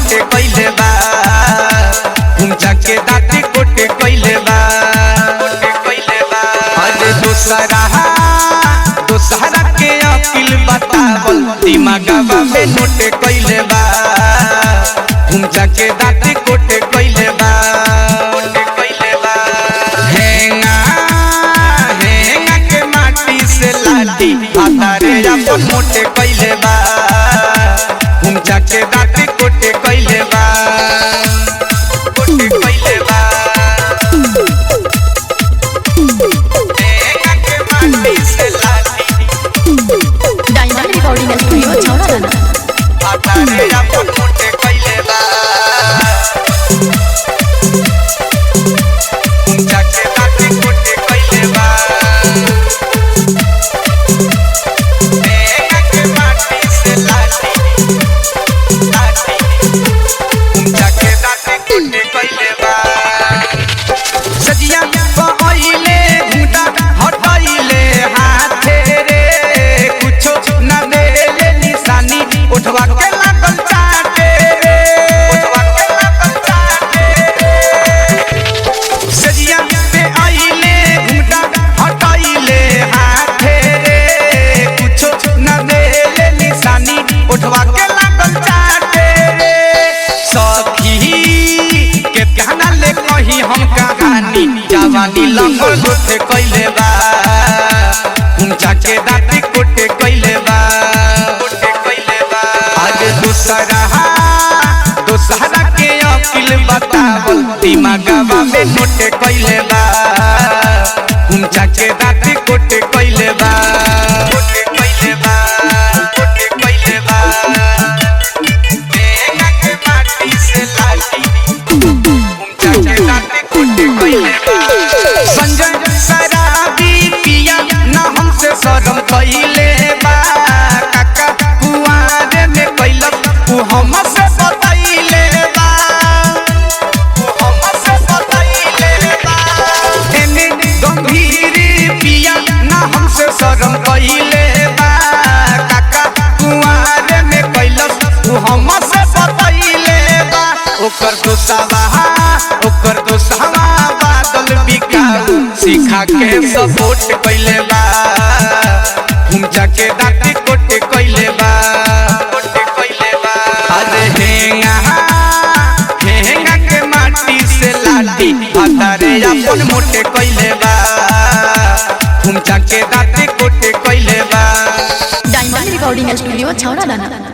मोटे कइले बा घुमचा के दाती कोटे कइले बा अरे दोसरा के अकिल बतावल दिमागवा में नोटे कइले बा घुमचा के दाती कोटे कइले बा हेंगा के माटी से लाठी आतारे अपन मोटे कइले बा घुमचा के दाती कोटे कइले बा कोटे कइले बा हेंगा के माटी से लाठी डायमंड रिकॉर्डिंग स्टूडियो छौड़ादाना आतारे अपन मोटे कइले बा घुमचा के दाती कोटे कइले बा हेंगा के माटी से लाठी घुमचा के दाती कोटे कइले बा सजिया पहिले घूटा हटाइले हाथे रे कुछो न देले निशानी उठवा के लागल चाटे रे उठवा के लागल चाटे सजिया पे आइले घूटा हटाइले हाथे रे कुछो न देले निशानी उठवा के लागल चाटे रे सखी के कहना ले कही हम कहानी जवानी लंगल गोथे कइले बा घुमचा के दाती कोटे कइले बा आज दोसरा के अकिल बतावल दिमागवा में नोटे कइले बा घुमचा के दाती कोटे कइले बा कोटे कइले बा कोटे कइले बा हेंगा के माटी से लाठी घुमचा के दाती कोटे कइले बा संजय शराबी पिया न हमसे शरम कइले बा काका कुआरे में कैलक तू हमसे बताइले बा तू हमसे बताइले बा एने गंभीर पिया न हमसे शरम कइले बा काका कुआरे में कैलक तू हमसे बताइले बा ओकर दोसावा बादल बिकाऊ सिखा के सपोर्ट कइले बा घुमचा के दाती कोटे कइले बा अरे हेंगा के माटी से लाठी आतारे अपन मोटे कइले बा घुमचा के दाती कोटे कइले बा डायमंड रिकॉर्डिंग स्टूडियो छौड़ादाना।